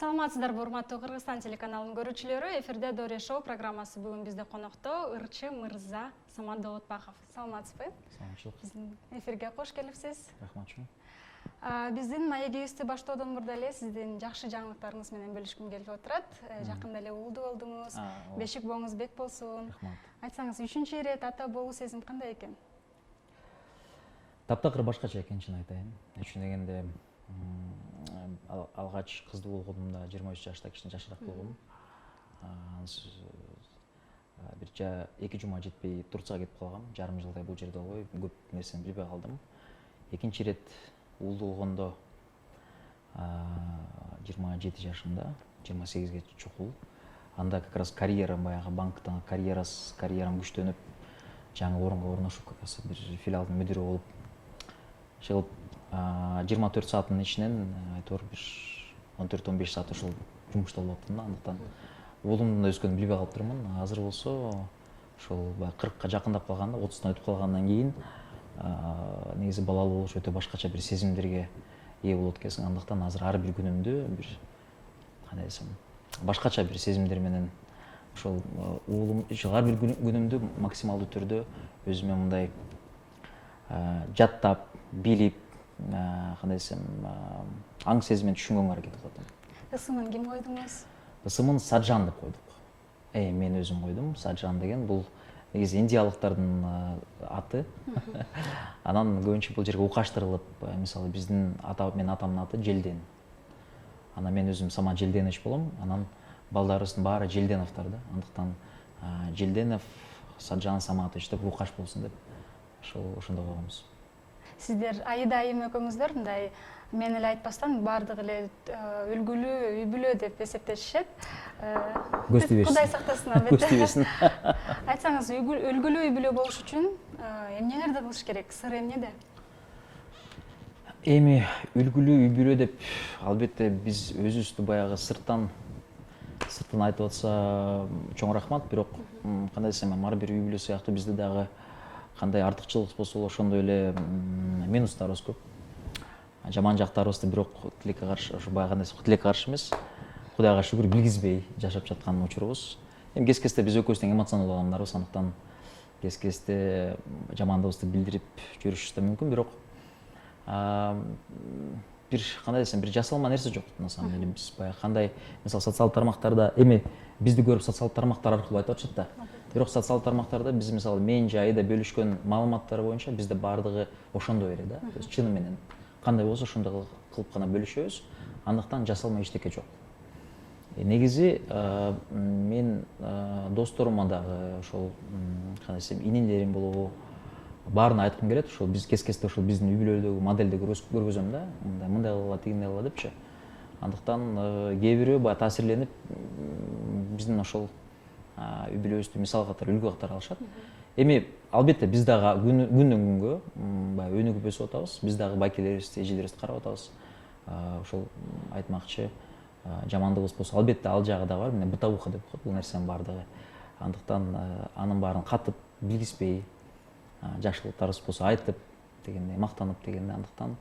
Саламатсыздарбы, урматтуу Кыргызстан телеканалынын көрүүчүлөрү. Эфирде Дори шоу программасы бүгүн бизде конокто ырчы мырза Самат Даутбаков. Саламатсызбы? Саламатчылык. Биздин эфирге кош келипсиз. Рахматчы. Биздин маегибизди баштоодон мурда эле сиздин жакшы жаңылыктарыңыз менен бөлүшкүм келип отурат. Жакында эле уулду болдуңуз. Бешик бооңуз бек болсун. Рахмат. Айтсаңыз, 3-чү ирет ата болуу сезим кандай экен? Таптакыр башкача экен, чын айтайын. Үчүн дегенде алгач кызды болгондумда 23 жашта кичине жашыраак болгом. Бир 2 жума жетпей Турцияга кетип калгам. Жарым жылдай бул жерде болбой, көп нерсени билбей калдым. Экинчи ирет уулду болгондо 27 жашымда, 28ге чукул. Анда как раз карьерам баягы банктагы карьерам күчтөнүп, жаңы орунга орношуп, как раз бир филиалдын мүдүрү болуп чыгып, 24 сааттын ичинен айтор бир 14-15 саат ушул жумушта болуп аттым да. Андыктан уулумдун да өскөнүн билбей калыптырмын. Азыр болсо ошол 40ка жакындап калганда, 30тан өтүп калгандан кийин негизи балалуу болуш өтө башкача бир сезимдерге ээ болот экенсиң. Андыктан азыр ар бир күнүмдү бир кандай десем, башкача бир сезимдер менен ошол уулум ар бир күнүмдү максималдуу түрдө өзүмө мындай жаттап, билип, кандай десем, аң сезимин түшүнгөнгө аракет кылып атам. Ысымын ким койдуңуз? Ысымын Саджан деп койдук. Мен өзүм койдум. Саджан деген бул негизи индиялыктардын аты. Анан көбүнчө бул жерге укаштырылып, мисалы биздин менин атамдын аты Желден. Анан мен өзүм Самат Желденович болом. Анан балдарыбыздын баары Желденовдор да. Андыктан Желденов Саджан Саматович деп укаш болсун деп ошондой койгонбуз. Сиздер Айда айым экөөңүздөр мындай мен эле айтпастан баардыгы эле үлгүлүү, үй бүлө деп эсептешишет. Көз тийбесин. Кудай сактасын албетте. Көз тийбесин. Айтсаңыз, үлгүлүү үй бүлө болуш үчүн эмнелерди кылыш керек? Сыр эмнеде? Эми үлгүлүү үй бүлө деп албетте биз өзүбүздү баягы сырттан айтып атса чоң рахмат, бирок кандай десем, ар бир үй бүлө сыяктуу бизде дагы кандай артыкчылык болсо ошондой эле минустарыбыз көп. Жаман жактарыбызды бирок тилекке каршы, ошо баягы кандай тилекке каршы эмес, Кудайга шүгүр билгизбей жашап жаткан учурубуз. Эми кез-кезде биз экөөбүз тең эмоционалдуу адамдарбыз, андыктан кез-кезде жамандыгыбызды билдирип жүрүшүбүз да мүмкүн, бирок бир кандай десем, бир жасалма нерсе жок. На самом деле биз баягы кандай, мисалы социалдык тармактарда эми бизди көрүп социалдык тармактар аркылуу айтып атышат да. Бирок социалдык тармактарда биз мисалы мен же Айда бөлүшкөн маалыматтар боюнча бизде баардыгы ошондой эле да. То есть чыны менен кандай болсо ошондой кылып гана бөлүшөбүз. Андыктан жасалма эчтеке жок. Негизи мен досторума дагы ошол кандай десем, инилерим болобу, баарына айткым келет. Ошол биз кез-кезде ошол биздин үй бүлөдөгү модельди көргөзөм да. Мындай кылгыла, тигиндей кылгыла депчи. Андыктан кээ бирөө баягы таасирленип биздин ошол үй бүлөбүздү мисал катары, үлгү катары алышат. Эми албетте биз дагы күндөн күнгө баягы өнүгүп өсүп атабыз. Биз дагы байкелерибизди, эжелерибизди карап атабыз. Ошол айтмакчы, жамандыгыбыз болсо албетте ал жагы да бар. Мына бытовуха деп коет бул нерсенин баардыгы. Андыктан анын баарын катып билгизбей, жакшылыктарыбыз болсо айтып дегендей, мактанып дегендей. Андыктан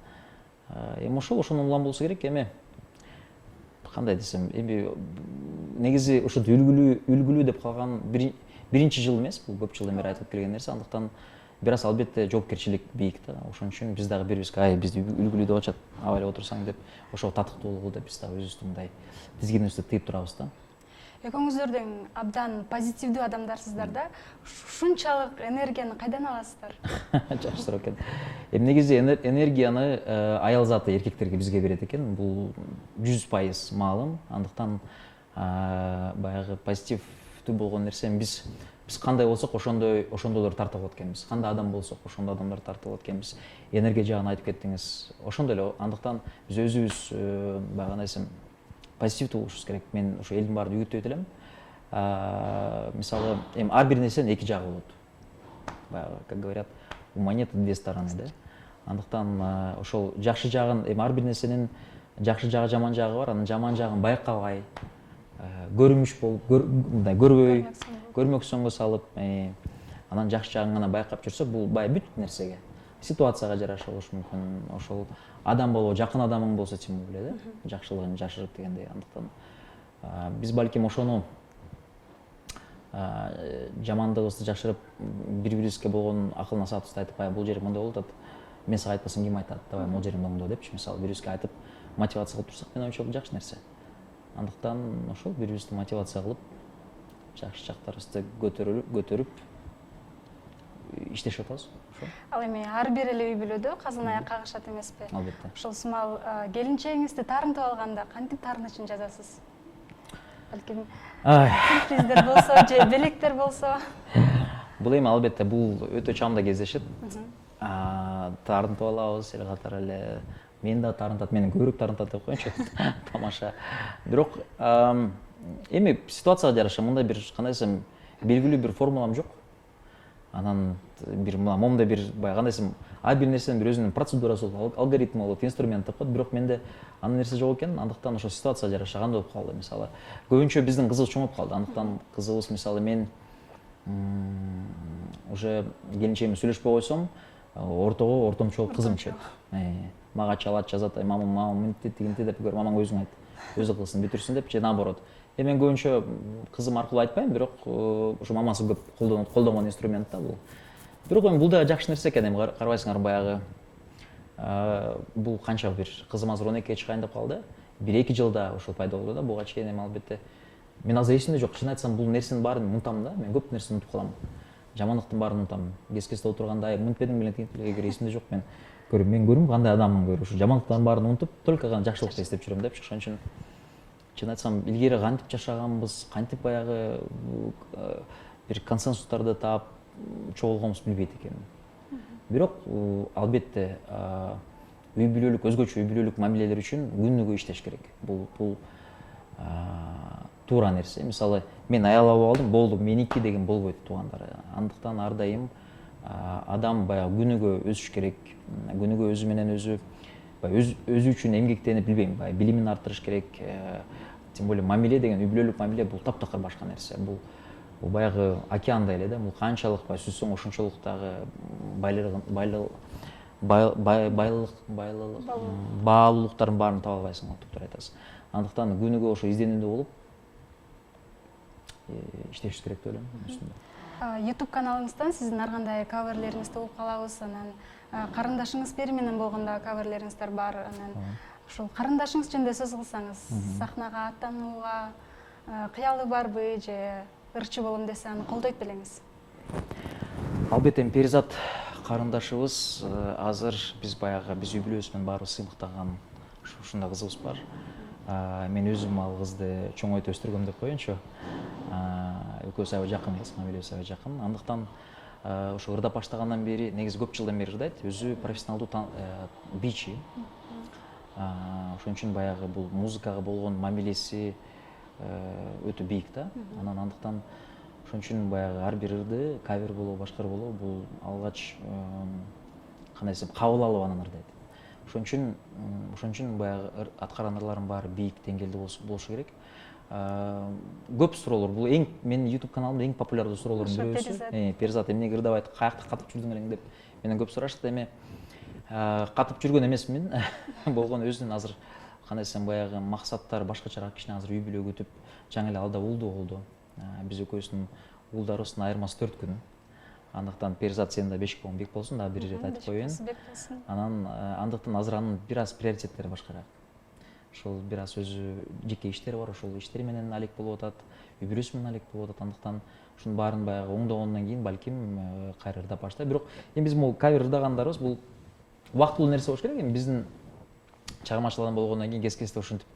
эми ошондон улам болсо керек. Эми кандай десем, эми негизи ошентип үлгүлүү деп калган биринчи жыл эмес, бул көп жылдан бери айтылып келген нерсе. Андыктан бир аз албетте жоопкерчилик бийик да. Ошон үчүн биз дагы бири-бирибизге бизди үлгүлүү деп атышат, аба эле отурсаң деп, ошого татыктуулугу деп биз дагы өзүбүздү мындай тизгинибизди тыйып турабыз да. Экөөңүздөр тең абдан позитивдүү адамдарсыздар да. Ушунчалык энергияны кайдан аласыздар? Жакшы суроо экен. Эми негизи энергияны аял заты эркектерге бизге берет экен. Бул 100% маалым. Андыктан баягы позитивдүү болгон нерсени биз кандай болсок ошондойлор тартып алат экенбиз. Кандай адам болсок ошондой адамдар тартып алат экенбиз. Энергия жагын айтып кеттиңиз. Ошондой эле. Андыктан биз өзүбүз баягы кандай десем, позитивдүү болушубуз керек. Мен ошо элдин баарын үгүттөйт элем. Мисалы, эми ар бир нерсенин эки жагы болот. Баягы, как говорят, у монеты две стороны да. Андыктан ошол жакшы жагын, эми ар бир нерсенин жакшы жагы, жаман жагы бар. Анын жаман жагын байкабай, көрүмүш болуп, мындай көрбөй, көрмөксөнгө салып, анан жакшы жагын гана байкап жүрсө, бул бай бүт нерсеге. ситуацияга жараша болушу мүмкүн, ошол адам болобу, жакын адамың болсо тем более да, жакшылыгын жашырып дегендей. Андыктан биз балким ошону жамандыгыбызды жашырып, бири-бирибизге болгон акыл насаатыбызды айтып, бул жерим мындай болуп атат, мен сага айтпасам ким айтат, давай могу жериң моңдо депчи, мисалы бири-бирибизге айтып мотивация кылып турсак, мен оюмча бул жакшы нерсе. Андыктан ошол бири-бирибизди мотивация кылып, жакшы жактарыбызды көтөрүп иштешип атабыз. Ошо. Ал эми ар бир эле үй бүлөдө казын аяк кагышат эмеспи? Албетте. Ошол сымал келинчегиңизди таарынтып алганда кантип таарынычын жазасыз? Балким сюрприздер болсо же белектер болсо? Бул эми албетте бул өтө чамда кездешет. Таарынтып алабыз, эл катары эле мен да таарынтат, мени көбүрөөк таарынтат деп коеюнчу. Тамаша. Бирок эми ситуацияга жараша мындай бир кандай десем, белгилүү бир формулам жок. Анан бир момундай бир баягы кандай десем, ар бир нерсенин бир өзүнүн процедурасы болот, алгоритмы болот, инструменти болот. Бирок менде андай нерсе жок экен. Андыктан ошо ситуацияга жараша кандай болуп калды. Мисалы, көбүнчө биздин кызыбыз чоңоюп калды. Андыктан кызыбыз мисалы мен уже келинчегиме сүйлөшпөй койсом, ортомчу кызым чыгат. Мага чалат, жазат, мама мынтип тигинти деп көр, мамаң өзүң айт. Өзү кылсын, бүтүрсүн деп, же наоборот. Мен көбүнчө кызым аркылуу айтпайм, бирок ошо мамасы көп колдонгон инструмент да бул. Бирок эми бул да жакшы нерсе экен, эми карабайсыңар баягы бул канча бир кызым азыр 12-ге чыкайын деп калды. 1-2 жылда ошол пайда болду да, буга чейин эми албетте. Мен азыр эсимде жок, чын айтсам бул нерсенин баарын унутам да, мен көп нерсени унутуп калам. Жамандыктын баарын унутам. Кескесте отурганда мынтпедиң белең тигинтилерге эсимде жок, мен көрүм кандай адаммын көрүп, ушу жамандыктардын баарын унутуп, только гана жакшылыкты эстеп жүрөм депчи. Ошон үчүн чын айтсам, илгери кантип жашаганбыз, кантип баягы бир консенсустарды таап чогулгонбуз билбейт экенмин. Бирок албетте үй бүлөлүк, өзгөчө үй бүлөлүк мамилелер үчүн күнүгө иштеш керек. Бул туура нерсе. Мисалы, мен аял алып алдым, болду, меники деген болбойт туугандар. Андыктан ар дайым адам баягы күнүгө өсүш керек, күнүгө өзү менен өзү өзү үчүн эмгектенип, билбейм, билимин арттырыш керек. Тем более мамиле деген, үй бүлөлүк мамиле бул таптакыр башка нерсе. Бул баягы океандай эле да, бул канчалык сүзсөң ошончолук дагы баалуулуктардын баарын таба албайсың, туура айтасың. Андыктан күнүгө ошо изденүүдө болуп иштешибиз керек деп ойлойм. YouTube каналыңыздан сиздин ар кандай каверлериңизди угуп калабыз. Анан карындашыңыз Пери менен болгондо каверлериңиздер бар. Анан ошол карындашыңыз жөнүндө сөз кылсаңыз, сахнага аттанууга кыялы барбы же ырчы болом десе аны колдойт белеңиз? Албетте Перизат карындашыбыз азыр биз үй бүлөбүз менен баарыбыз сыймыктаган ушундай кызыбыз бар. Мен өзүм ал кызды чоңойтуп өстүргөм деп коеюнчу. Экөөбүз аябай жакынбыз, мамилебиз аябай жакын. Андыктан ошо ырдап баштагандан бери, негизи көп жылдан бери ырдайт, өзү профессионалдуу бийчи. Ошон үчүн баягы бул музыкага болгон мамилеси өтө бийик да. Анан андыктан ошон үчүн баягы ар бир ырды, кавер болобу, башка болобу, бул алгач кандай десем, кабыл алып анан ырдайт. Ошон үчүн баягы аткарган ырлардын баары бийик деңгээлде болушу керек. Көп суроолор, бул менин YouTube каналымда эң популярдуу суроолордун бирөөсү. Перизат эмнеге ырдабайт, каякта катып жүрдүң элең деп менен көп сурашты. Эми катып жүргөн эмесмин. Болгону өзүнүн азыр кандай десем, баягы максаттары башкачараак. Кичине азыр үй бүлө күтүп, жаңы эле алда уулдуу болду. Биз экөөбүздүн уулдарыбыздын айырмасы 4 күн. Андыктан Перизат сен да бешик болгон бек болсун, дагы бир ирет айтып коеюн. Анан андыктан азыр анын бир аз приоритеттери башкараак. Ошол бир аз өзү жеке иштери бар, ошол иштери менен алек болуп атат, үй бүлөсү менен алек болуп атат. Андыктан ушунун баарын баягы оңдогондон кийин балким кайра ырдап баштайт. Бирок эми биз могу кавер ырдагандарыбыз бул убактылуу нерсе болуш керек. Эми биздин чыгармачылыгдан болгондон кийин кескесте ушинтип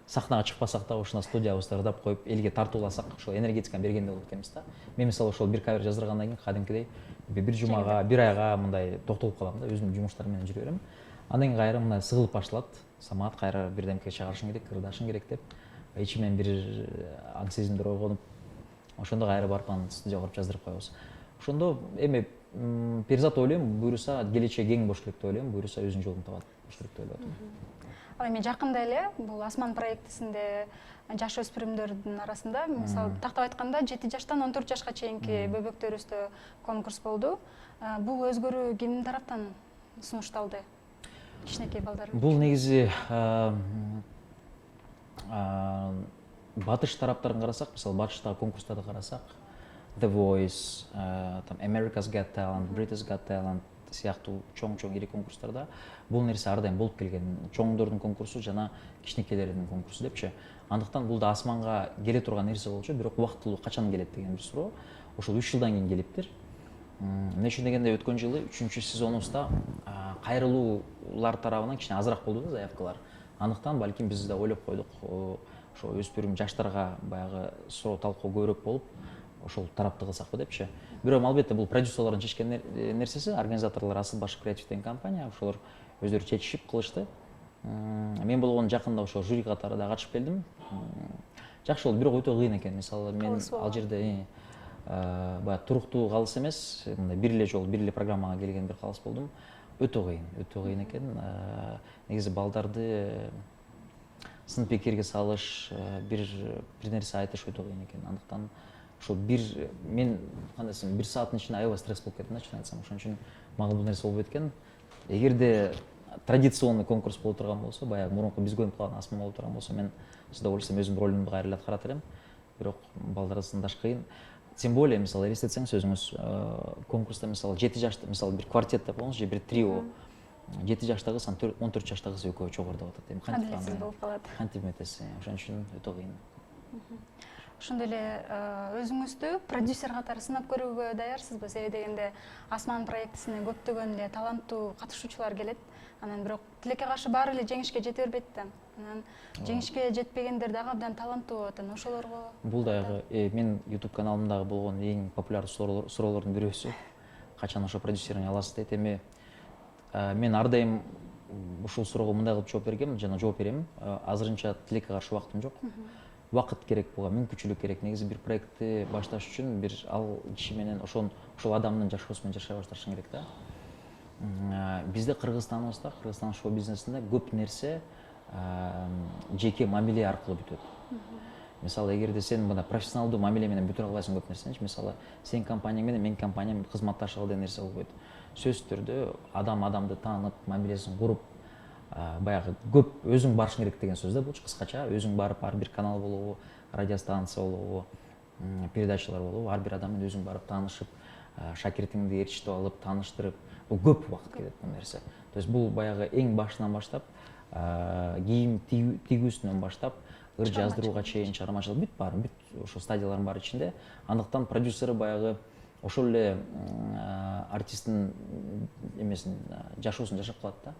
сахнага чыкпасак да, ушуна студиябызда ырдап коюп, элге тартууласак, ошол энергетиканы бергендей болот экенбиз да. Мен мисалы ошол бир кавер жаздыргандан кийин кадимкидей бир жумага, бир айга мындай токтолуп калам да, өзүмдүн жумуштарым менен жүрө берем. Андан кийин кайра мындай сыгылып башталат. Самат кайра бирдемке чыгарышың керек, ырдашың керек деп ичимен бир аң сезимдер ойгонуп, ошондо кайра барып анан студияга барып жаздырып коебуз. Ошондо эми Перизат ойлойм, буюрса келечеги кең болуш керек деп ойлойм, буюрса өзүнүн жолун табат болуш керек деп ойлойм. Ал эми жакында эле бул Асман проектисинде жаш өспүрүмдөрдүн арасында, мисалы тактап айтканда 7 жаштан 14 жашка чейинки бөбөктөрүбүздө конкурс болду. Бул өзгөрүү кимдин тараптан сунушталды кичинекей балдар? Бул негизи батыш тараптарын карасак, мисалы батыштагы конкурстарды карасак, The Voice, там America's Got Talent, British Got Talent сыяктуу чоң ири конкурстарда бул нерсе ар дайым болуп келген. Чоңдордун конкурсу жана кичинекейлердин конкурсу депчи. Андыктан бул да асманга келе турган нерсе болчу, бирок убактылуу качан келет деген бир суроо. Ошол 3 жылдан кийин келиптир. Эмне үчүн дегенде өткөн жылы 3-чү сезонубузда кайрылуулар тарабынан кичине азыраак болду да заявкалар. Андыктан балким биз да ойлоп койдук, ошо өспүрүм жаштарга баягы суроо талкуу көбүрөөк болуп, ошол тарапты кылсакпы депчи. Бирок албетте бул продюсерлордун чечкен нерсеси, организаторлор Асыл Баш Креатив деген компания, ошолор өздөрү чечишип кылышты. Мен болгону жакында ошо жюри катары да катышып келдим. Жакшы болду, бирок өтө кыйын экен. Мисалы мен ал жерде баягы туруктуу калыс эмес, мындай бир эле жолу, бир эле программага келген бир калыс болдум. Өтө кыйын экен. Негизи балдарды сынып бекерге салыш, бир нерсе айтыш өтө кыйын экен. Андыктан ошо мен кандай десем, 1 сааттын ичинде аябай стресс болуп кеттим да, чын айтсам. Ошон үчүн мага бул нерсе болуп кеткен. Эгерде традиционный конкурс боло турган болсо, баягы мурунку биз көрүп калган асман боло турган болсо, мен с удовольствием өзүмдүн ролумду кайра эле аткарат элем. Бирок балдарды сындаш кыйын. Тем более, мисалы элестетсеңиз өзүңүз конкурста мисалы 7 жашта, мисалы бир квартет деп коңуз же бир трио 7 жаштагы 14 жаштагы экөө чогуу деп атат. Эми кантип болуп калат. Кантип этесиз? Ошон үчүн өтө кыйын. Ошондой эле өзүңүздү продюсер катары сынап көрүүгө даярсызбы? Себеби дегенде Асман проектисине көптөгөн эле таланттуу катышуучулар келет. Анан бирок тилекке каршы баары эле жеңишке жете бербейт да. Анан жеңишке жетпегендер дагы абдан таланттуу болот. Анан ошолорго бул дагы мен YouTube каналымдагы болгон эң популярдуу суроолордун бирөөсү. Качан ошо продюсерин аласыз дейт. Эми мен ар дайым ушул суроого мындай кылып жооп бергем жана жооп берем. Азырынча тилекке каршы убактым жок. Убакыт керек буга, мүмкүнчүлүк керек. Негизи бир проектти башташ үчүн бир ал киши менен ошол адамдын жашоосу менен жашай башташың керек да. Бизде Кыргызстаныбызда, Кыргызстан шоу бизнесинде көп нерсе жеке мамиле аркылуу бүтөт. Мисалы, эгерде сен мына профессионалдуу мамиле менен бүтүрө албайсың көп нерсени, мисалы, сен компанияң менен мен компаниям кызматташалы деген нерсе болбойт. Сөзсүз түрдө адамды таанып, мамилесин куруп, баягы көп өзүң барышың керек деген сөз да бул кыскача. Өзүң барып, ар бир канал болобу, радиостанция болобу, передачалар болобу, ар бир адам менен өзүң барып таанышып, шакиртиңди ээрчитип алып, тааныштырып, бул көп убакыт кетет бул нерсе. То есть бул баягы эң башынан баштап, кийим тигүүсүнөн баштап, ыр жаздырууга чейин чыгармачылык бүт баары, бүт ошо стадиялардын баары ичинде. Андыктан продюсер баягы ошол эле артисттин эмесин, жашоосун жашап калат да.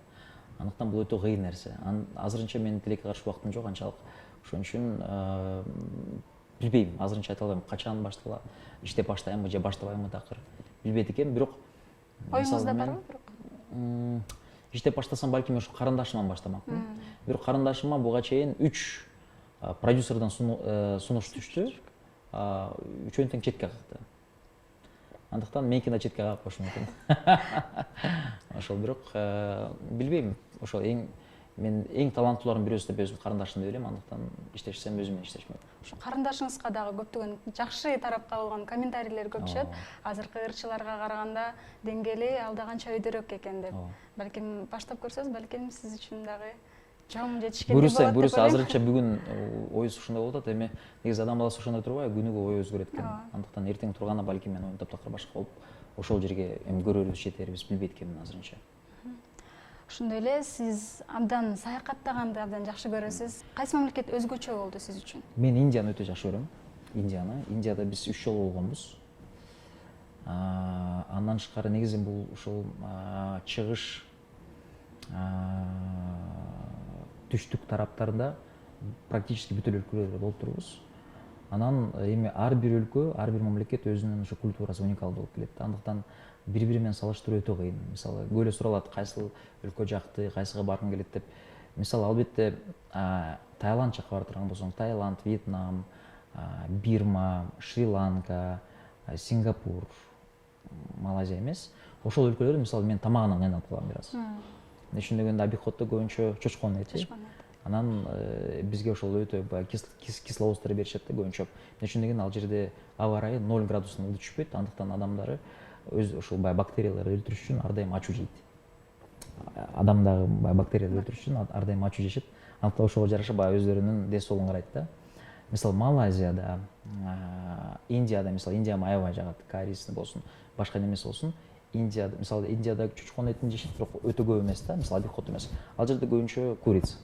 Андыктан бул өтө кыйын нерсе. Азырынча менин тилекке каршы убактым жок анчалык. Ошон үчүн билбейм, азырынча айта албайм качан башталат, иштеп баштаймбы же баштабаймбы такыр билбейт экенмин, бирок оюңузда барбы бирок? Иштеп баштасам балким ошо карындашыман баштамакмын. Бирок карындашыма буга чейин 3 продюсерден сунуш түштү. Үчөөнү тең четке какты. Андыктан меникин да четке кагып коюшум мүмкүн. Ошол бирок билбейм, ошол мен эң таланттуулардын бирөөсү деп өзүм карындашым деп элем, андыктан иштешсем өзүм менен иштешмек. Ошо карындашыңызга дагы көптөгөн жакшы тарапта болгон комментарийлер көп түшөт. Азыркы ырчыларга караганда деңгээли алда канча өйдөрөөк экен деп. Балким баштап көрсөз, балким сиз үчүн дагы чоң жетишкен болот деп. Буюрса азырынча бүгүн оюбуз ушундай болуп атат. Эми негизи адам баласы ошондой турбайбы, күнүгө ой өзгөрөт экен. Андыктан эртең турганда балким мен оюм таптакыр башка болуп, ошол жерге эми көрөрбүз, жетербиз билбейт экенмин азырынча. Ошондой эле сиз абдан саякаттаганды абдан жакшы көрөсүз. Кайсы мамлекет өзгөчө болду сиз үчүн? Мен Индияны өтө жакшы көрөм. Индияда биз 3 жолу болгонбуз. Андан тышкары негизи бул ушул чыгыш түштүк тараптарында практически бүт өлкөлөрдө болуп турбуз. Анан эми ар бир өлкө, ар бир мамлекет өзүнүн ошо культурасы уникалдуу болуп келет. Андыктан бири-бири менен салыштыруу өтө кыйын. Мисалы, көбү эле суралат, кайсыл өлкө жакты, кайсыга баргың келет деп. Мисалы, албетте Таиланд жакка бара турган болсоң, Таиланд, Вьетнам, Бирма, Шри-Ланка, Сингапур, Малайзия эмес. Ошол өлкөлөрдө мисалы мен тамагынан кыйналып калам бир аз. Эмне үчүн дегенде обиходто көбүнчө чочкон эти. Анан бизге ошол өтө кисловоздор беришет да көбүнчө. Эмне үчүн дегенде ал жерде аба ырайы 0 градустан ылдый түшпөйт, андыктан адамдары өз ошол бактерияларды өлтүрүш үчүн ар дайым ачуу жейт. адамдагы баягы бактерияды өлтүрүш үчүн ар дайым ачуу жешет. Андыктан ошого жараша баягы өздөрүнүн ден соолугун карайт да. Мисалы Малайзияда, Индияда, мисалы Индияга аябай жагат, кариси болсун, башка немеси болсун. Индияда, мисалы Индияда чучкон этин жешет, бирок өтө көп эмес да, мисалы обиход эмес. Ал жерде көбүнчө курица,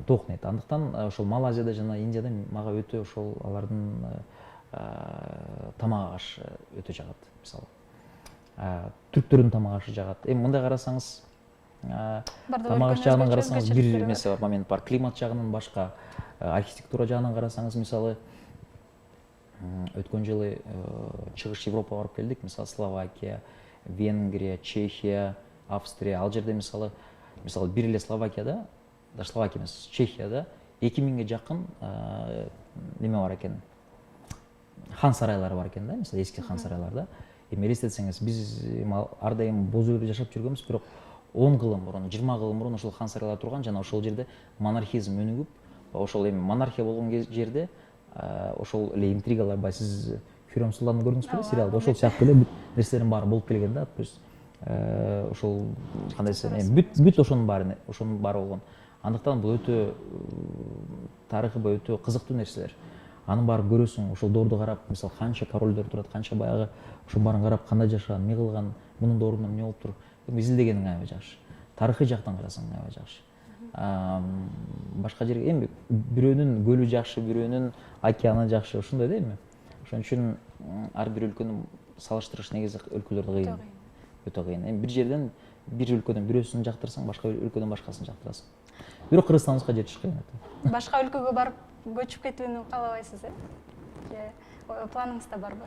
тоокун эт. Андыктан ошол Малайзияда жана Индияда мага өтө ошол алардын тамагы ашы өтө жагат. Мисалы түрктөрдүн тамак ашы жагат. Эми мындай карасаңыз, тамак аш жагынан карасаңыз бир эмеси бар, момент бар. Климат жагынан башка, архитектура жагынан карасаңыз, мисалы өткөн жылы чыгыш Европага барып келдик. Мисалы Словакия, Венгрия, Чехия, Австрия. Ал жерде мисалы бир эле Словакияда, даже Словакия эмес, Чехияда 2000ге жакын неме бар экен. Хан сарайлары бар экен да, мисалы эски хан сарайларда. Эми элестетсеңиз, биз ар дайым боз үйлөрдө жашап жүргөнбүз, бирок 10 кылым мурун, 20 кылым мурун ошол хан сарайлар турган жана ошол жерде монархизм өнүгүп, ошол эми монархия болгон жерде ошол эле интригалар, бай сиз Хюррем Султанды көрдүңүз беле сериалда, ошол сыяктуу эле бүт нерселердин баары болуп келген да, то есть ошол кандай десем, бүт ошонун баары болгон. Андыктан бул өтө тарыхы өтө кызыктуу нерселер. Анын баарын көрөсүң, ошол доорду карап, мисалы канча королдор турат, канча баягы ошонун баарын карап, кандай жашаган, эмне кылган, мунун доорунда эмне болуп тур, изилдегениң аябай жакшы. Тарыхый жактан карасаң аябай жакшы. Башка жерге эми бирөөнүн көлү жакшы, бирөөнүн океаны жакшы, ошондой да эми. Ошон үчүн ар бир өлкөнү салыштырыш негизи өлкөлөрдө кыйын. Өтө кыйын. Эми бир жерден, бир өлкөдөн бирөөсүн жактырсаң, башка өлкөдөн башкасын жактырасың. Бирок Кыргызстаныбызга жетиш кыйын. Башка өлкөгө барып көчүп кетүүнү каалабайсыз, же планыңызда барбы?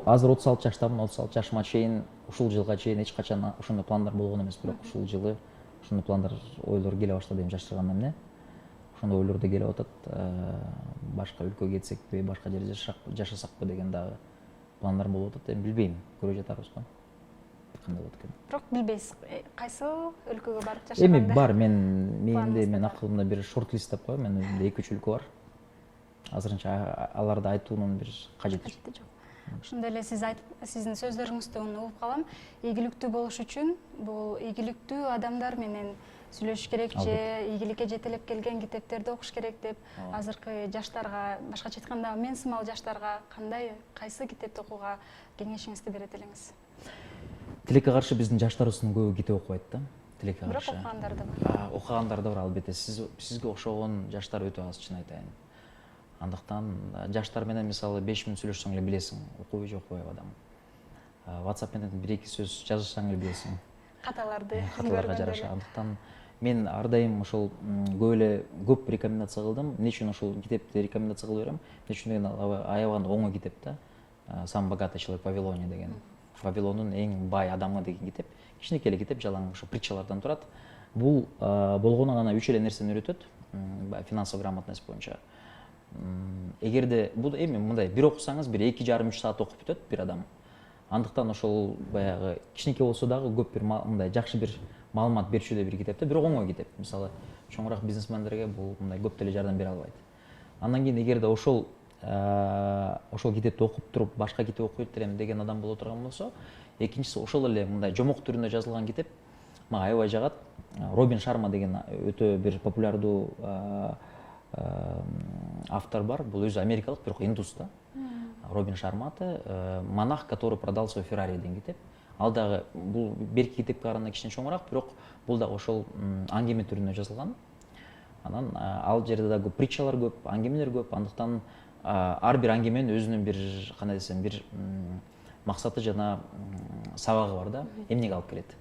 Азыр 36 жаштамын, 36 жашыма чейин, ушул жылга чейин эч качан ошондой пландар болгон эмес, бирок ушул жылы ошондой пландар, ойлор келе баштады, эми жаштырганда эмне. Ошондой ойлор да келип атат. Башка өлкөгө кетсекпи, башка жерде жашасакпы деген дагы пландар болуп атат. Эми билбейм, көрө жатарбыз го. Кандай болот экен. Бирок билбейсиз, кайсы өлкөгө барып жашаганда? Эми бар, мен акылымда бир шорт-лист деп коем, мен өзүмдө 2-3 өлкө бар. Азырынча аларды айтуунун бир кажети жок. Ошондой эле сиздин сөздөрүңүздөн угуп калам, ийгиликтүү болуш үчүн бул ийгиликтүү адамдар менен сүйлөшүш керек же ийгиликке жетелеп келген китептерди окуш керек деп азыркы жаштарга, башкача айтканда мен сымал жаштарга кайсы китепти окууга кеңешиңизди берет элеңиз? Тилекке каршы биздин жаштарыбыздын көбү китеп окубайт да. Тилекке каршы. Бирок окугандар да бар. Окугандар да бар, албетте. Сизге окшогон жаштар өтө аз, чын айтайын. Андыктан жаштар менен мисалы 5 мүнөт сүйлөшсөң эле билесиң, окуйбу же окубайбы адам. WhatsApp менен 1-2 сөз жазышсаң эле билесиң. Каталарга жараша. Андыктан мен ар дайым ошол көп рекомендация кылдым. Эмне үчүн ошол китепти рекомендация кылып берем? Эмне үчүн деген аябаганда оңой китеп да. Самый богатый человек в Вавилоне деген. Вавилондун эң бай адамы деген китеп. Кичинекей эле китеп, жалаң ошо притчалардан турат. Бул болгону гана 3 эле нерсени үйрөтөт, финансовый грамотность боюнча. Эгерде бул эми мындай бир окусаңыз, бир 2,5-3 саат окуп бүтөт бир адам. Андыктан ошол баягы кичинекей болсо дагы көп бир мындай жакшы бир маалымат берчүдөй бир китеп да, бирок оңой китеп. Мисалы, чоңураак бизнесмендерге бул мындай көп деле жардам бере албайт. Андан кийин эгерде ошол китепти окуп туруп, башка китеп окуйт элем деген адам боло турган болсо, экинчиси ошол эле мындай жомок түрүндө жазылган китеп мага аябай жагат. Робин Шарма деген өтө бир популярдуу автор бар. Бул өзү америкалык, бирок индус да. Робин Шарма монах, который продал свой Феррари деген китеп. Ал дагы бул берки китепке караганда кичине чоңураак, бирок бул дагы ошол аңгеме түрүндө жазылган. Анан ал жерде да көп притчалар көп, аңгемелер көп. Андыктан ар бир аңгеменин өзүнүн бир кандай десем, бир максаты жана сабагы бар да, эмнеге алып келет.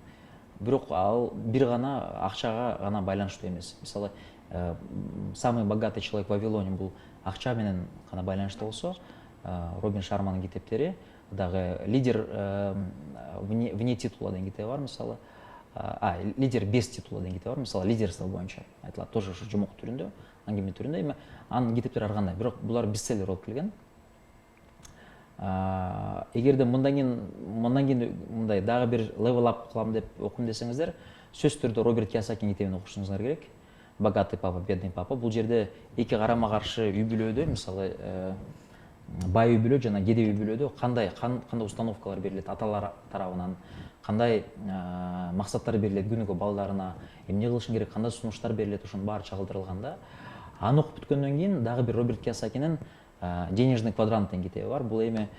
Бирок ал бир гана акчага гана байланыштуу эмес. Мисалы, самый богатый человек в Вавилоне бул акча менен гана байланыштуу болсо, Робин Шарманын китептери дагы лидер вне титула деген китеби бар, мисалы. Лидер без титула деген китеби бар, мисалы, лидерство боюнча айтылат, тоже ушу жомок түрүндө, аңгеме түрүндө. Эми анын китептери ар кандай, бирок булар бестселлер болуп келген. Эгерде мындан кийин мындай дагы бир level up кылам деп окуйм десеңиздер, сөзсүз түрдө Роберт Кийосакинин китебин окушуңуздар керек. Богатый папа, бедный папа. Бул жерде эки карама каршы үй бүлөдө, мисалы, бай үй бүлө жана кедей үй бүлөдө кандай установкалар берилет аталар тарабынан, кандай максаттар берилет күнүгө балдарына, эмне кылышың керек, кандай сунуштар берилет, ошонун баары чагылдырылган да. Аны окуп бүткөндөн кийин дагы бир Роберт Кийосакинин денежный квадрант деген китеби бар. Бул эми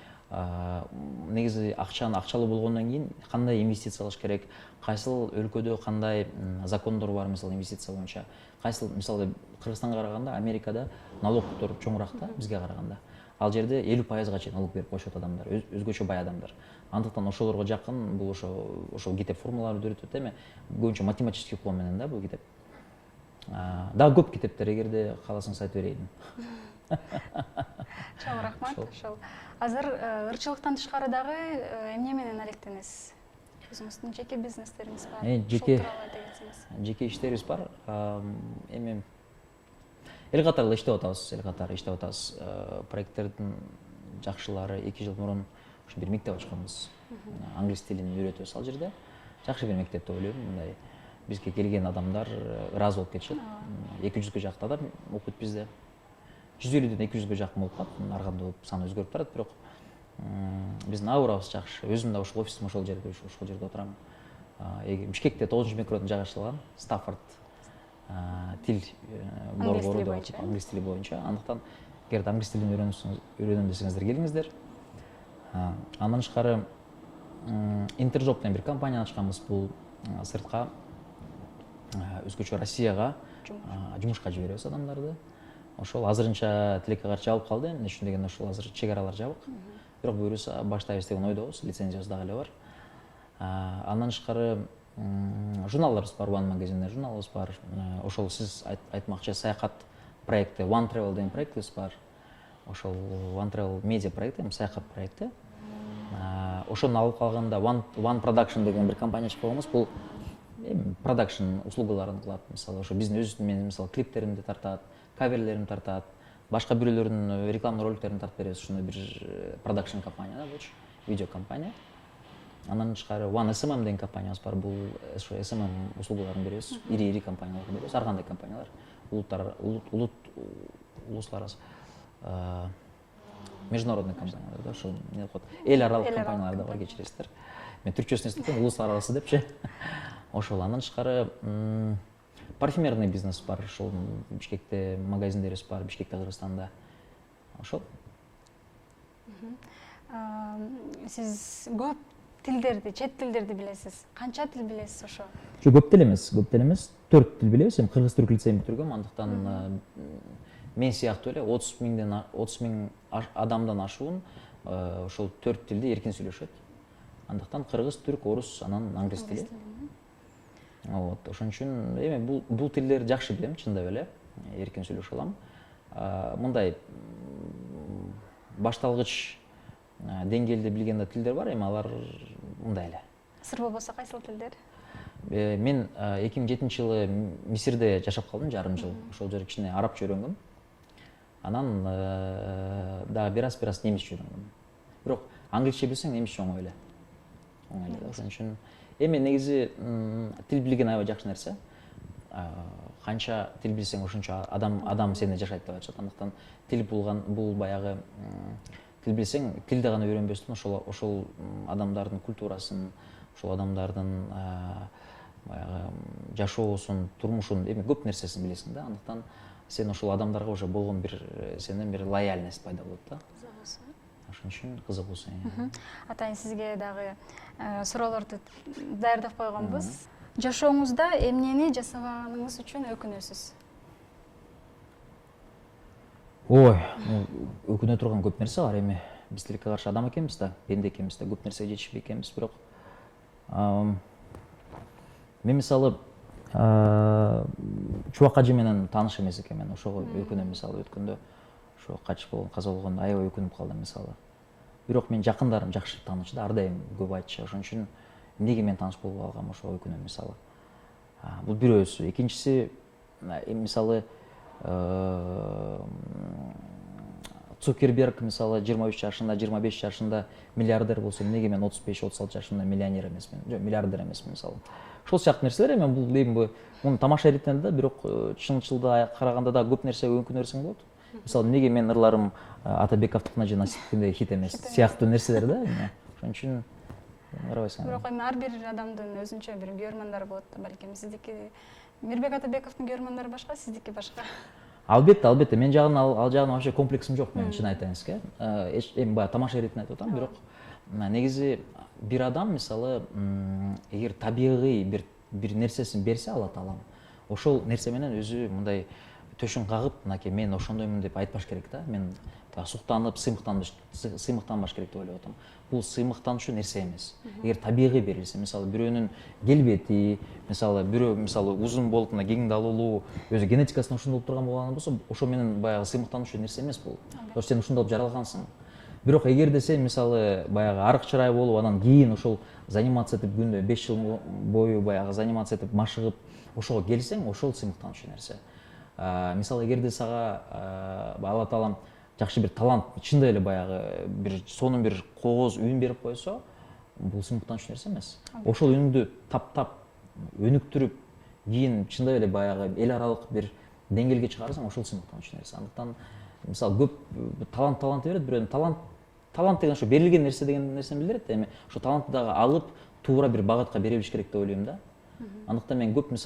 негизи акчалуу болгондон кийин кандай инвестиция кылыш керек, кайсыл өлкөдө кандай закондор бар, мисалы инвестиция боюнча, кайсыл мисалы Кыргызстанга караганда Америкада налогдор чоңураак да бизге караганда. Ал жерде 50%га чейин налог берип коюшат адамдар, өзгөчө бай адамдар. Андыктан ошолорго жакын бул ошол китеп формулаларды үйрөтөт. Эми көбүнчө математический уклон менен да бул китеп. Дагы көп китептер, эгерде кааласаңыз айтып берейин. Чоң рахмат. Ошол азыр ырчылыктан тышкары дагы эмне менен алектенесиз? Өзүңүздүн жеке бизнестериңиз бар? Жеке иштерибиз бар. Эми эл катары иштеп атабыз. Проекттердин жакшылары 2 жыл мурун бир мектеп ачканбыз. Англис тилин үйрөтөбүз ал жерде. Жакшы бир мектеп деп ойлойм. Мындай бизге келген адамдар ыраазы болуп кетишет. 200ге жакын адам окуйт бизде. 150ден 200ге жакын болуп калат. Ар кандай болуп саны өзгөрүп барат, бирок биздин аурабыз жакшы. Өзүм да ошол офисим ошол жерде отурам. Бишкекте 9-микродон жайгашып алган, Стаффорд тил борбору деп атышат, англис тили боюнча. Андыктан эгерде англис тилин үйрөнөм десеңиздер келиңиздер. Андан тышкары Интержоп деген бир компания ачканбыз. Бул сыртка өзгөчө Россияга жумушка жиберебиз адамдарды. Ошол азырынча тилекке каршы жабылып калды. Эмне үчүн дегенде ошол азыр чек аралар жабык. Бирок буюрса баштайбыз деген ойдобуз, лицензиябыз дагы эле бар. Андан тышкары журналдарыбыз бар, One Magazine журналыбыз бар. Ошол сиз айтмакчы саякат проекти, One Travel деген проектибиз бар. Ошол One Travel медиа проекти, саякат проекти. Ошону алып калганда One Production деген бир компания ачып койгонбуз. Бул продакшн услугаларын кылат. Мисалы ошо биздин өзүбүздүн менин мисалы клиптеримди тартат, каверлерин тартат, башка бирөөлөрдүн реклама роликтерин тартып беребиз. Ошондой бир продакшн компания да, булчу видео компания. Андан тышкары One SMM деген компаниябыз бар. Бул ошо SMM услугаларын беребиз. Ири компанияларга беребиз. Ар кандай компаниялар, улуттар международный компаниялар да, ошол эмне деп коет, эл аралык компаниялар да бар, кечиресиздер. Мен түркчөсүн эстетем, улустар арасы депчи. Ошол андан тышкары парфюмерный бизнес бар. Ошол Бишкекте магазиндерибиз бар, Бишкекте, Кыргызстанда. Ошол. Сиз көп тилдерди, чет тилдерди билесиз. Канча тил билесиз ошо? Көп тил эмес. 4 тил билебиз. Эми кыргыз түрк лицейин бүтүргөм. Андыктан мен сыяктуу эле 30 миң адамдан ашуун ошол 4 тилди эркин сүйлөшөт. Андыктан кыргыз, түрк, орус, анан англис тили. Вот, ошон үчүн эми бул тилдерди жакшы билем, чындап эле, эркин сүйлөшө алам. Мындай башталгыч деңгээлде билген да тилдер бар, эми алар мындай эле. Сыр болбосо кайсыл тилдер? Мен 2007-жылы Мисирде жашап калдым, жарым жыл. Ошол жерде кичине арабча үйрөнгөм. Анан да бир аз немисче үйрөнгөм. Бирок англисче билсең, немисче оңой эле. Ошон үчүн эми негизи тил билген аябай жакшы нерсе. Канча тил билсең, ошончо адам сенде жашайт деп атышат. Андыктан тил бул баягы тил билсең, тилди гана үйрөнбөстөн ошол адамдардын культурасын, ошол адамдардын баягы жашоосун, турмушун, эми көп нерсесин билесиң да. Андыктан сен ошол адамдарга уже болгон бир сенден бир лояльность пайда болот да. Ошон үчүн кызыгуусу. Атайын сизге дагы суроолорду даярдап койгонбуз. Жашооңузда эмнени жасабаганыңыз үчүн өкүнөсүз? Ой, өкүнө турган көп нерсе бар. Эми биз тилекке каршы адам экенбиз да, пенде экенбиз да, көп нерсеге жетишпей экенбиз. Бирок мен мисалы Чубак ажы менен тааныш эмес экенмин. Ошого өкүнөм, мисалы өткөндө ошо качып болгон, каза болгондо аябай өкүнүп калдым мисалы. Бирок менин жакындарым жакшы тааныш да, ар дайым көп айтчу. Ошон үчүн эмнеге мен тааныш болуп алгам, ошого өкүнөм мисалы. Бул бирөөсү. Экинчиси, мисалы Цукерберг мисалы 23 жашында, 25 жашында миллиардер болсо, эмнеге мен 35-36 жашында миллионер эмесмин, жок, миллиардер эмесмин мисалы. Ошол сыяктуу нерселер эми бул эми муну тамаша эретинде да, бирок чынчылда караганда да көп нерсе өкүнөрсүң болот. мисалы эмнеге менин ырларым Атабековдукуна же Насиптикиндей хит эмес сыяктуу нерселер да эми ошон үчүн карабайсың. Бирок эми ар бир адамдын өзүнчө бир көрмөндөрү болот да балким. Сиздики Мирбек Атабековдун көрмөндөрү башка, сиздики башка. Албетте, мен жагынан ал жагынан вообще комплексим жок менин, чын айтайын сизге. Эми баягы тамаша иретин айтып атам, бирок негизи бир адам мисалы эгер табигый бир нерсесин берсе Алла Таалам, ошол нерсе менен өзү мындай төшүн кагып, мынакей мен ошондоймун деп айтпаш керек да. Мен суктанып, сыймыктанбаш керек деп ойлоп атам. Бул сыймыктанчу нерсе эмес. Эгер табигый берилсе, мисалы бирөөнүн келбети, мисалы бирөө мисалы узун болуп мына кеңдалуулуу, өзү генетикасынан ушундай болуп турган болгон болсо, ошо менен баягы сыймыктанчу нерсе эмес бул. Ошо сен ушундай болуп жаралгансың. Бирок эгерде сен мисалы баягы арык чырай болуп, анан кийин ошол заниматься этип күндө 5 жыл бою баягы заниматься этип машыгып, ошого келсең, ошол сыймыктанчу нерсе. Мисалы эгерде сага Алла Таалам жакшы бир талант, чындап эле баягы бир сонун бир кооз үн берип койсо, бул сыймыктанчу нерсе эмес. Ошол үнүңдү таптап, өнүктүрүп, кийин чындап эле баягы эл аралык бир деңгээлге чыгарсаң, ошол сыймыктанчу нерсе. Андыктан мисалы көп талант берет, бирөөнүн талант деген ошо берилген нерсе деген нерсени билдирет. Эми ошо талантты дагы алып, туура бир багытка бере билиш керек деп ойлойм да. Андыктан мен көп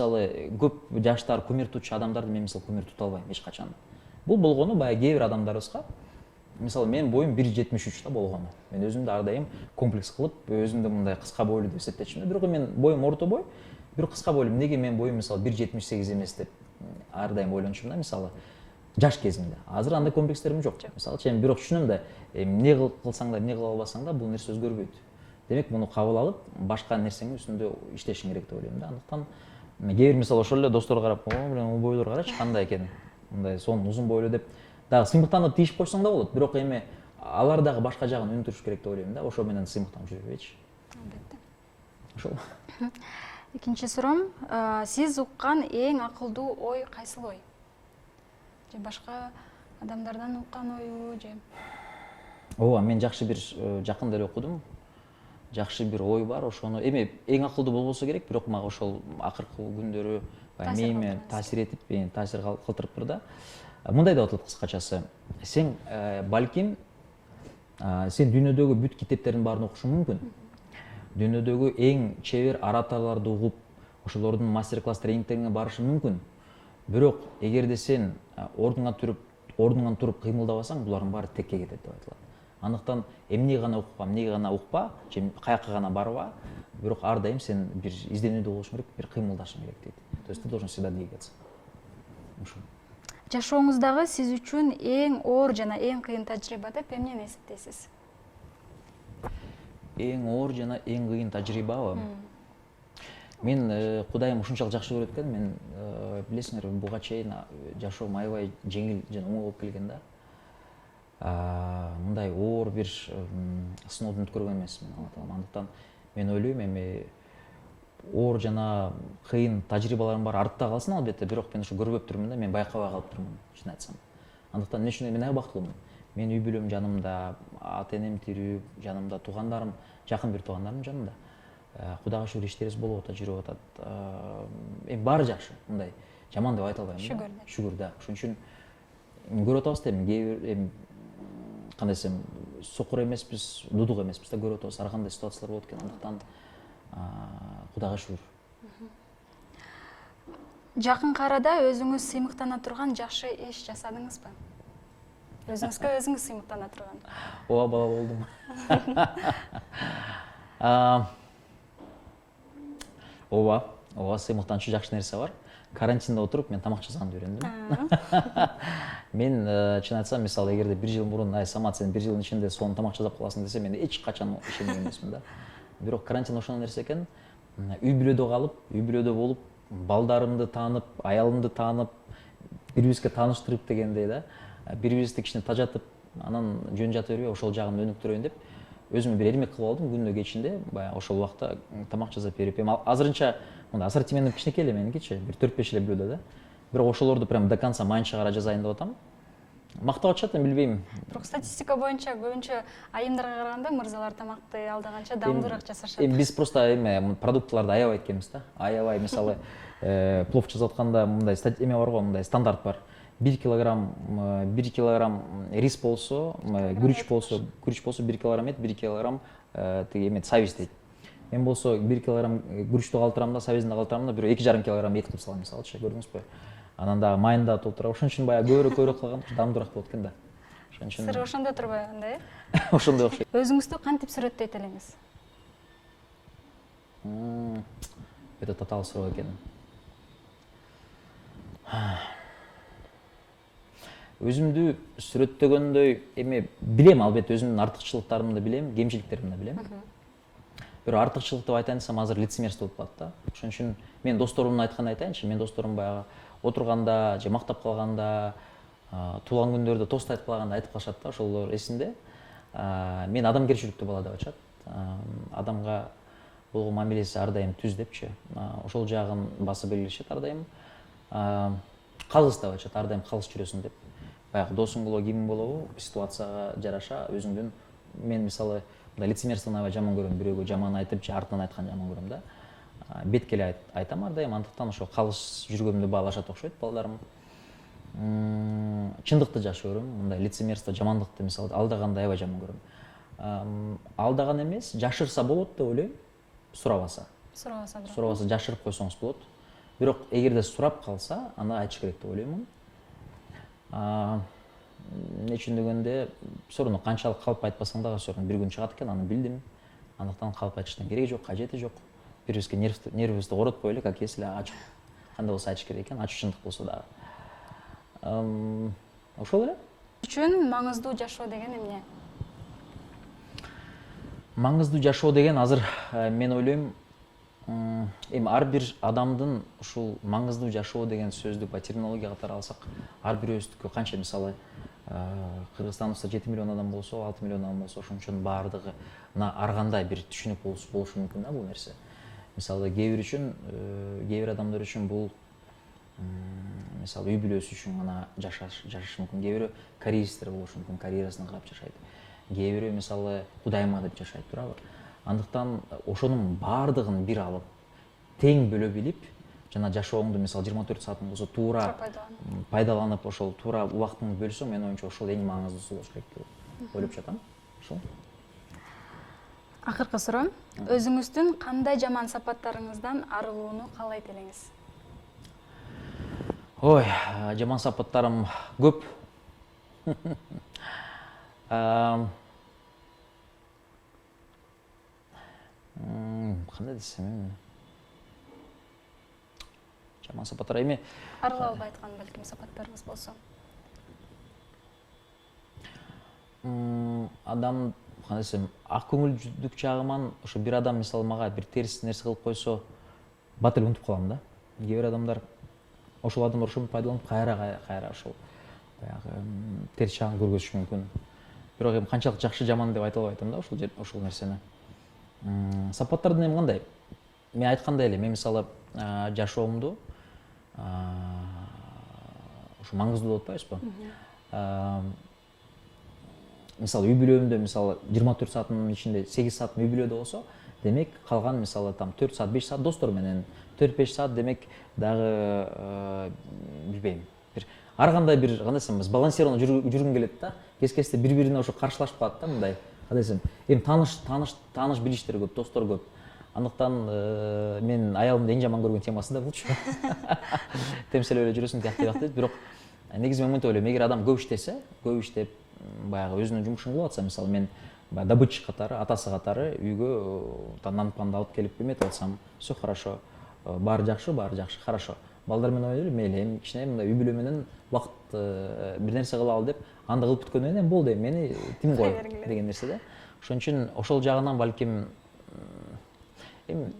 жаштар кумир тутчу адамдарды мен мисалы кумир тута албайм эч качан. Бул болгону баягы кээ бир адамдарыбызга мисалы менин боюм 1.73 да болгону. Мен өзүмдү ар дайым комплекс кылып, өзүмдү мындай кыска бойлуу деп эсептечүмүн. Бирок мен боюм орто бой, бирок кыска бойлуу. Эмнеге менин боюм мисалы 1.78 эмес деп ар дайым ойлончумун да, мисалы жаш кезимде. Азыр андай комплекстерим жок. Мисалы мен бирок түшүнөм да, эмне кылсаң да, эмне кыла албасаң да, бул нерсе өзгөрбөйт. Демек муну кабыл алып, башка нерсенин үстүндө иштешиң керек деп ойлойм да. Андыктан кээ бир мисалы ошол эле достор карап, "О, бойлор карачы кандай экен, мындай сонун узун бойлуу" деп дагы сыймыктанып тийишип койсоң да болот. Бирок эми алар дагы башка жагын өнүктүрүш керек деп ойлойм да. Ошо менен сыймыктанып жүрбөйчү. Албетте. Ошол. Экинчи суроом, сиз уккан эң акылдуу ой кайсыл ой? Же башка адамдардан уккан ойбу же? Ооба, мен жакшы бир жакында эле окудум. Жакшы бир ой бар, ошону эми эң акылдуу болбосо керек, бирок мага ошол акыркы күндөрү мээме таасир этип, таасир калтырыптыр да. Мындай деп атат кыскачасы. Сен балким сен дүйнөдөгү бүт китептердин баарын окушуң мүмкүн. Дүйнөдөгү эң чебер ораторлорду угуп, ошолордун мастер-класс тренингтерине барышың мүмкүн. Бирок эгерде сен ордуңан туруп кыймылдабасаң, булардын баары текке кетет деп айтылат. Андыктан эмне гана укпа, же каяка гана барба, бирок ар дайым сен бир изденүүдө болушуң керек, бир кыймылдашың керек дейт. То есть ты должен всегда двигаться. Ошо. Жашооңуздагы сиз үчүн эң оор жана эң кыйын тажрыйба деп эмнени эсептейсиз? Эң оор жана эң кыйын тажрыйбабы? Мен Кудайым ушунчалык жакшы көрөт экен, мен билесиңер, буга чейин жашоом аябай жеңил жана оңой болуп келген да. Мындай оор бир сыноодон өткөргөн эмесмин. Андыктан мен ойлойм, эми оор жана кыйын тажрыйбаларым бар артта калсын албетте, бирок мен ушу көрбөп турмун да, мен байкабай калыптырмын, чын айтсам. Андыктан эмне үчүн мен аябай бактылуумун. Мен үй бүлөм жанымда, ата энем тирүү, жанымда туугандарым, жакын бир туугандарым жанымда. Кудайга шүгүр иштерибиз болуп атат, жүрүп атат. Эми баары жакшы, мындай жаман деп айта албайм да. Шүгүр да. Ошон үчүн көрүп атабыз да, эми кандай десем, сокур эмеспиз, дудук эмеспиз да, көрүп атабыз ар кандай ситуациялар болот экен. Андыктан Кудайга шүгүр. Жакынкы арада өзүңүз сыймыктана турган жакшы иш жасадыңызбы? Өзүңүзгө өзүңүз сыймыктана турган. Ооба, бала болдум. Ооба, сыймыктанчу жакшы нерсе бар. Карантинде отуруп мен тамак жасаганды үйрөндүм. Мен чын айтсам, мисалы эгерде 1 жыл мурун Самат сен 1 жылдын ичинде сонун тамак жасап каласың десе, мен эч качан ишенген эмесмин да. Бирок карантин ошондой нерсе экен. Үй бүлөдө калып, үй бүлөдө болуп, балдарымды таанып, аялымды таанып, бири-бирибизге тааныштырып дегендей да. Бири-бирибизди кичине тажатып, анан жөн жата бербей ошол жагын өнүктүрөйүн деп өзүмө бир эрмек кылып алдым. Күнүнө кечинде баягы ошол убакта тамак жасап берип, эми азырынча мындай ассортименти кичинекей эле меникичи, бир 4-5 эле блюдо да. Бирок ошолорду прям до конца майын чыгара жазайын деп атам. Мактап атышат, эми билбейм. Бирок статистика боюнча көбүнчө айымдарга караганда мырзалар тамакты алдаганча даамдуураак жасашат. Эми биз просто эми продуктларды аябай экенбиз да. Аябай, мисалы, плов жасап атканда мындай эме бар го, мындай стандарт бар. 1 килограмм рис болсо, күрүч болсо 1 килограмм эт, 1 килограмм тиги эме сабиз дейт. Мен болсо 1 килограмм күрүчтү калтырамын да, сабизди калтырамын да, бирөө 2,5 килограмм эт кылып салам мисалычы, көрдүңүзбү? Анан дагы майын да толтура. Ошон үчүн баягы көбүрөөк калган, даамдуураак болот экен да. Ошон үчүн Сыр ошондо турбай анда, ошондой окшойт. Өзүңүздү кантип сүрөттөйт элеңиз? Өтө татаал суроо экен. Өзүмдү сүрөттөгөндөй эме билем, албетте өзүмдүн артыкчылыктарымды билем, кемчиликтеримди билем. Бирок артыкчылык деп айтайын десем азыр лицемерство болуп калат да. Ошон үчүн мен досторумдун айтканын айтайынчы. Мен досторум баягы отурганда же мактап калганда, туулган күндөрдө тост айтып калганда айтып калышат да, ошолор эсинде. Мен адамгерчиликтүү бала деп айтышат. Адамга болгон мамилеси ар дайым түз депчи. Ошол жагын басып белгилешет ар дайым. Калыс деп айтышат, ар дайым калыс жүрөсүң деп. Баягы досуң болобу, кимиң болобу, ситуацияга жараша өзүңдүн, мен мисалы мындай лицемерствону аябай жаман көрөм, бирөөгө жаман айтып же артынан айткан жаман көрөм да. Беткеле айтам ар дайым, андыктан ошо калыс жүргөндү баалашат окшойт балдарым. Чындыкты жакшы көрөм, мындай лицемерство, жамандыкты мисалы алдаганды аябай жаман көрөм. Алдаган эмес, жашырса болот деп ойлойм, сурабаса. Сурабаса жашырып койсоңуз болот. Бирок эгерде сурап калса, аны айтыш керек деп ойлоймун. Эмне үчүн дегенде, все равно канчалык калп айтпасаң дагы все равно бир күн чыгат экен, аны билдим. Андыктан калп айтыштын кереги жок, кажети жок. Бирибизге нервибизди коротпойлу, как если ачык. Кандай болсо айтыш керек экен, ачык чындык болсо дагы. Ошол эле. Үчүн маңыздуу жашоо деген эмне? Маңыздуу жашоо деген азыр мен ойлойм, эми ар бир адамдын ушул маңыздуу жашоо деген сөздү по терминология катары алсак, ар бирөөбүздүкү канча мисалы Кыргызстандыбызда 7 миллион адам болсо, 6 миллион адам болсо, ошон үчүн баардыгына ар кандай бир түшүнүк болушу мүмкүн да бул нерсе. Мисалы кээ бир адамдар үчүн бул мисалы үй бүлөсү үчүн гана жашаш мүмкүн. Кээ бирөө карьеристтер болушу мүмкүн, карьерасына карап жашайт. Кээ бирөө мисалы кудайыма деп жашайт, туурабы? Андыктан ошонун баардыгын бир алып, тең бөлө билип, жана жашооңду мисалы 24 саатың болсо туура пайдаланып, ошол туура убактыңды бөлсөң, менин оюмча ошол эң маңыздуусу болуш керек деп ойлоп жатам. Ошол. Акыркы суроо. Өзүңүздүн кандай жаман сапаттарыңыздан арылууну каалайт элеңиз? Ой, жаман сапаттарым көп. Кандай десем, жаман сапаттар эми Арыла албай айткан балким сапаттарыңыз болсо. Адам, кандай десем, ак көңүлдүк жагыман, ошо бир адам мисалы мага бир терс нерсе кылып койсо, бат эле унутуп калам да. Кээ бир адамдар ошол ошону пайдаланып кайра ошол баягы терс жагын көргөзүшү мүмкүн. Бирок эми канчалык жакшы жаман деп айта албайм да ошол нерсени. Сапаттардан эми кандай? Мен айткандай эле, мен мисалы жашоомду ошо маңыздуу деп атпайбызбы? Мисалы үй бүлөмдө мисалы 24 сааттын ичинде 8 саат үй бүлөдө болсо, демек калган мисалы там 4 саат, 5 саат достор менен, 4-5 саат демек дагы билбейм. Ар кандай бир, кандай десем, сбалансированно жүргүм келет да. Кез-кезде бири-бирине ошо каршылашып калат да, мындай. Кандай десем, эми тааныш билиштер көп, достор көп. Андыктан мен аялымдын эң жаман көргөн темасы да булчу. Темселеп эле жүрөсүң тияк дейт. Бирок негизи мен мынтип ойлойм, эгер адам көп иштеп, баягы өзүнүн жумушун кылып атса, мисалы мен добытчик катары, атасы катары үйгө нан-панды алып келип эметип атсам, все хорошо, баары жакшы, хорошо. Балдар менен ойлойм, мейли, эми кичине мындай үй бүлө менен убакыт бир нерсе кылалы деп, анда кылып бүткөндөн кийин болду, мени тим кой деген нерсе да. Ошон үчүн ошол жагынан балким эми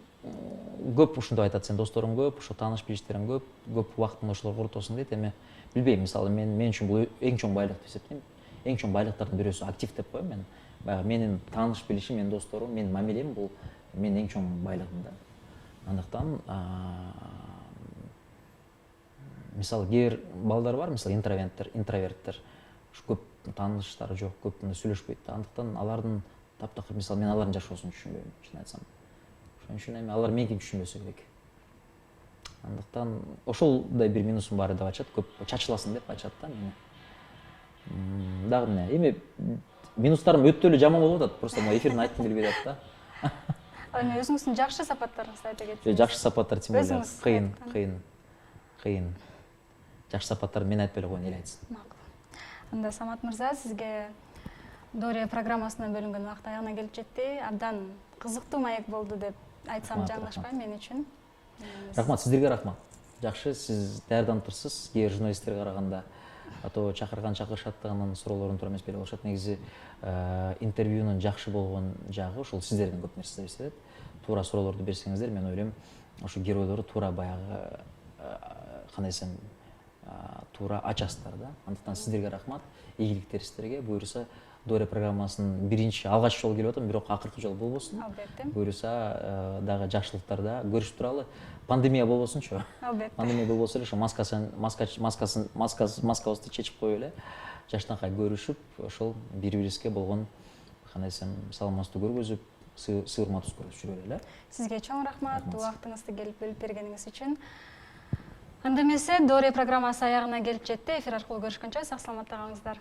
көп ушинтип айтат, сен досторуң көп, ошо тааныш билиштериң көп убактыңды ошолорго коротосуң дейт. Эми билбейм, мисалы мен үчүн бул эң чоң байлык деп эсептейм. Эң чоң байлыктардын бирөөсү актив деп коем мен. Баягы менин тааныш билишим, менин досторум, менин мамилем бул менин эң чоң байлыгым да. Андыктан мисалы кээ бир балдар бар, мисалы интроверттер, көп тааныштары жок, көп сүйлөшпөйт да. Андыктан алардын таптакыр, мисалы мен алардын жашоосун түшүнбөйм, чын айтсам. Ошон үчүн эми алар меникин түшүнбөсө керек. Андыктан ошолдай бир минусум бар деп айтышат, көп чачыласың деп айтышат да мени. Дагы эмне? Эми минустарым өтө эле жаман болуп атат, просто могу эфирден айткым келбей атат да. Ал эми өзүңүздүн жакшы сапаттарыңызды айта кетсеңиз. Жакшы сапаттар тем более Өзүңүз кыйын. Жакшы сапаттарды мен айтпай эле коеюн, эл айтсын. Макул. Анда Самат мырза, сизге Дория программасына бөлүнгөн убакыт аягына келип жетти. Абдан кызыктуу маек болду деп айтсам жаңылышпайм мен үчүн. Рахмат, сиздерге рахмат. Жакшы, сиз даярданып турсуз. Кээ журналисттерге караганда ато чакырышаттыгынын суроолорун туура эмес бере алышат. Негизи интервьюнун жакшы болгон жагы ушул сиздерден көп нерсе эстелет. Туура суроолорду берсеңиздер, мен ойлойм, ошо геройлорду туура баягы кандай десем, туура ачасыздар да. Андыктан сиздерге рахмат. Ийгиликтер сиздерге. Буюрса Дория программасынын биринчи алгач жолу келип атам, бирок акыркы жолу болбосун. Албетте. Буюрса дагы жакшылыктарда көрүшүп туралы. Пандемия болбосунчу. Албетте. Пандемия болбосо эле ошо маскабызды чечип коюп эле жаштанкай көрүшүп, ошол бири-бирибизге болгон кандай десем, саламаттыкты көргөзүп, сый-урматыбызды көргөзүп жүрөлү эле. Сизге чоң рахмат, убактыңызды келип бөлүп бергениңиз үчүн. Анда эмесе Дория программасы аягына келип жетти. Эфир аркылуу көрүшкөнчө сак саламатта калыңыздар.